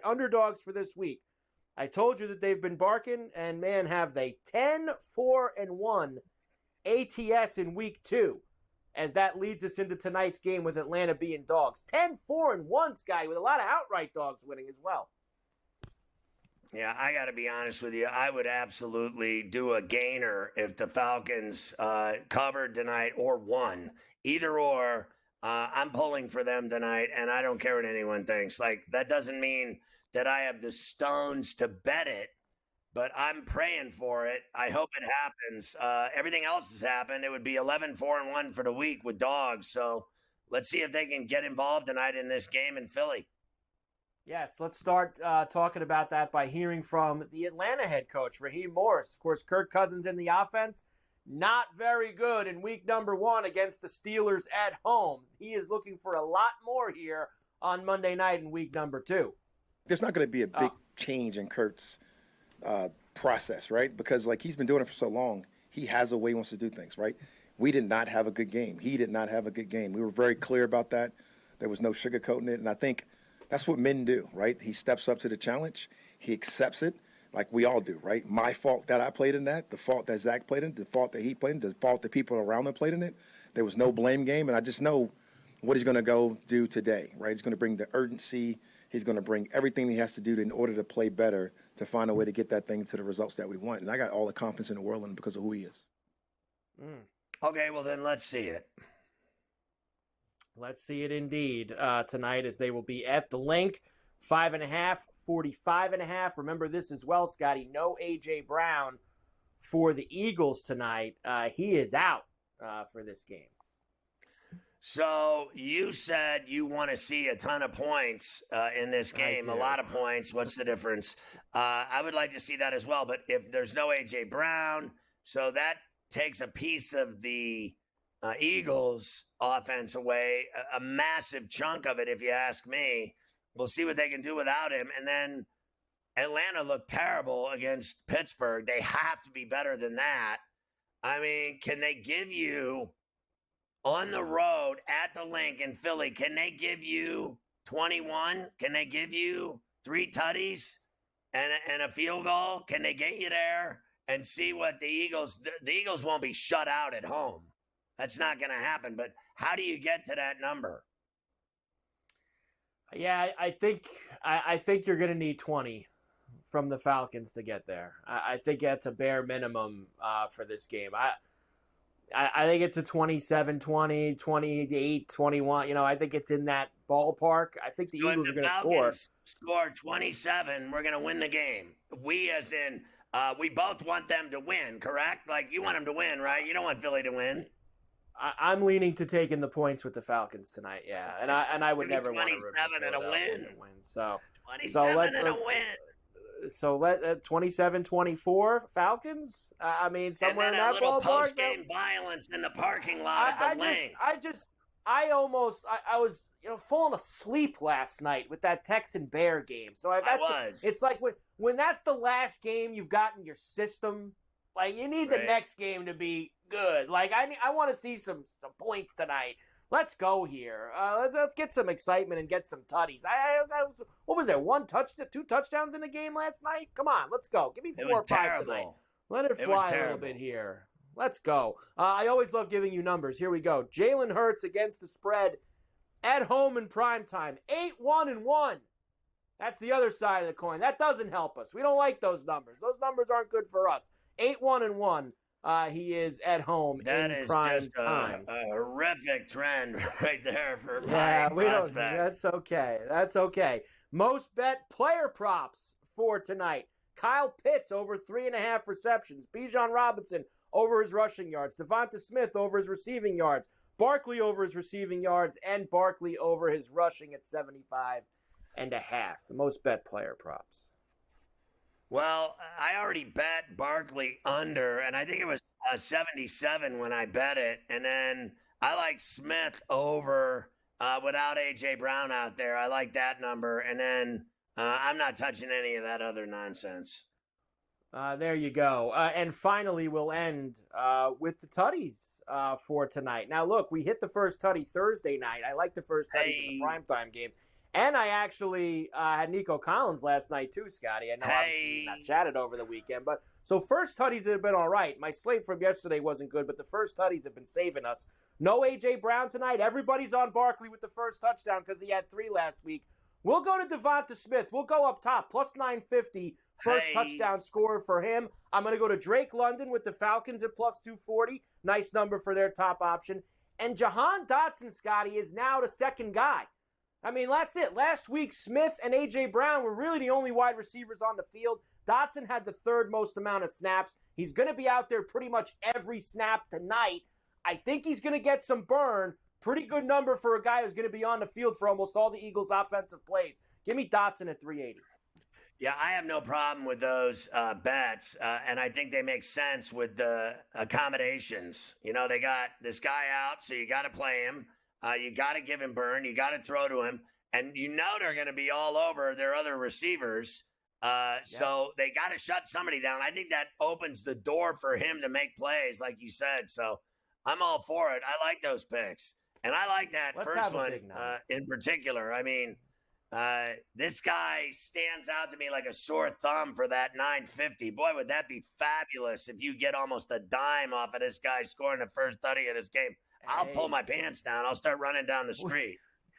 Underdogs for this week. I told you that they've been barking, and man, have they. 10-4-1 ATS in week 2, as that leads us into tonight's game with Atlanta being dogs. 10-4-1, Scotty, with a lot of outright dogs winning as well. Yeah, I got to be honest with you. I would absolutely do a gainer if the Falcons covered tonight or won. Either or, I'm pulling for them tonight, and I don't care what anyone thinks. Like, that doesn't mean that I have the stones to bet it, but I'm praying for it. I hope it happens. Everything else has happened. It would be 11-4-1 for the week with dogs. So let's see if they can get involved tonight in this game in Philly. Yes, let's start talking about that by hearing from the Atlanta head coach, Raheem Morris. Of course, Kirk Cousins in the offense, not very good in week number 1 against the Steelers at home. He is looking for a lot more here on Monday night in week number 2. There's not going to be a big change in Kirk's process, right? Because, like, he's been doing it for so long. He has a way he wants to do things, right? We did not have a good game. He did not have a good game. We were very clear about that. There was no sugarcoating it, and I think that's what men do, right? He steps up to the challenge. He accepts it like we all do, right? My fault that I played in that, the fault that Zach played in, the fault that he played in, the fault that people around him played in it. There was no blame game, and I just know what he's going to go do today, right? He's going to bring the urgency. He's going to bring everything he has to do in order to play better, to find a way to get that thing to the results that we want. And I got all the confidence in the world in him because of who he is. Okay, well, then let's see it. Let's see it indeed tonight, as they will be at the link. 5.5, 45.5. Remember this as well, Scotty. No A.J. Brown for the Eagles tonight. He is out for this game. So you said you want to see a ton of points in this game, a lot of points. What's the difference? I would like to see that as well. But if there's no A.J. Brown, so that takes a piece of the Eagles offense away, a massive chunk of it, if you ask me. We'll see what they can do without him. And then Atlanta looked terrible against Pittsburgh. They have to be better than that. I mean, can they give you on the road at the link in Philly, can they give you 21? Can they give you 3 tutties and a field goal? Can they get you there and see what the Eagles won't be shut out at home? That's not going to happen. But how do you get to that number? Yeah, I think you're going to need 20 from the Falcons to get there. I think that's a bare minimum for this game. I think it's a 27-20, 28-21. I think it's in that ballpark. I think the Eagles are going to score 27. We're going to win the game. We, as in, we both want them to win, correct? Like, you want them to win, right? You don't want Philly to win. I'm leaning to taking the points with the Falcons tonight, yeah. And I would never want to 27 and a win. So 27 and a win. So let 27-24 Falcons. I mean, somewhere in that ballpark. And then a little post-game violence in the parking lot at the link. I was falling asleep last night with that Texan Bear game. So it's like when that's the last game you've got in your system. Like, you need the next game to be good. Like, I want to see some points tonight. Let's go here. Let's get some excitement and get some tutties. What was there? 2 touchdowns in the game last night? Come on, let's go. Give me 4 or 5 tonight. Let it fly a little bit here. Let's go. I always love giving you numbers. Here we go. Jalen Hurts against the spread at home in primetime. 8-1-1. That's the other side of the coin. That doesn't help us. We don't like those numbers. Those numbers aren't good for us. 8-1-1. He is at home in prime time. A horrific trend right there for my prospect. That's okay. That's okay. Most bet player props for tonight. Kyle Pitts over 3.5 receptions. Bijan Robinson over his rushing yards. Devonta Smith over his receiving yards. Barkley over his receiving yards. And Barkley over his rushing at 75.5. The most bet player props. Well, I already bet Barkley under, and I think it was 77 when I bet it. And then I like Smith over without A.J. Brown out there. I like that number. And then I'm not touching any of that other nonsense. There you go. And finally, we'll end with the tutties for tonight. Now, look, we hit the first tutty Thursday night. I like the first tutties in the primetime game. And I actually had Nico Collins last night too, Scotty. I know obviously we not chatted over the weekend, but so first tutties have been all right. My slate from yesterday wasn't good, but the first tutties have been saving us. No A.J. Brown tonight. Everybody's on Barkley with the first touchdown because he had 3 last week. We'll go to Devonta Smith. We'll go up top, plus 950. First touchdown scorer for him. I'm going to go to Drake London with the Falcons at plus 240. Nice number for their top option. And Jahan Dotson, Scotty, is now the second guy. I mean, that's it. Last week, Smith and A.J. Brown were really the only wide receivers on the field. Dotson had the third most amount of snaps. He's going to be out there pretty much every snap tonight. I think he's going to get some burn. Pretty good number for a guy who's going to be on the field for almost all the Eagles' offensive plays. Give me Dotson at 380. Yeah, I have no problem with those bets, and I think they make sense with the accommodations. You know, they got this guy out, so you got to play him. You got to give him burn. You got to throw to him. And you know they're going to be all over their other receivers. So they got to shut somebody down. I think that opens the door for him to make plays, like you said. So I'm all for it. I like those picks. And I like that first one in particular. I mean, this guy stands out to me like a sore thumb for that 950. Boy, would that be fabulous if you get almost a dime off of this guy scoring the first 30 of this game. I'll pull my pants down. I'll start running down the street.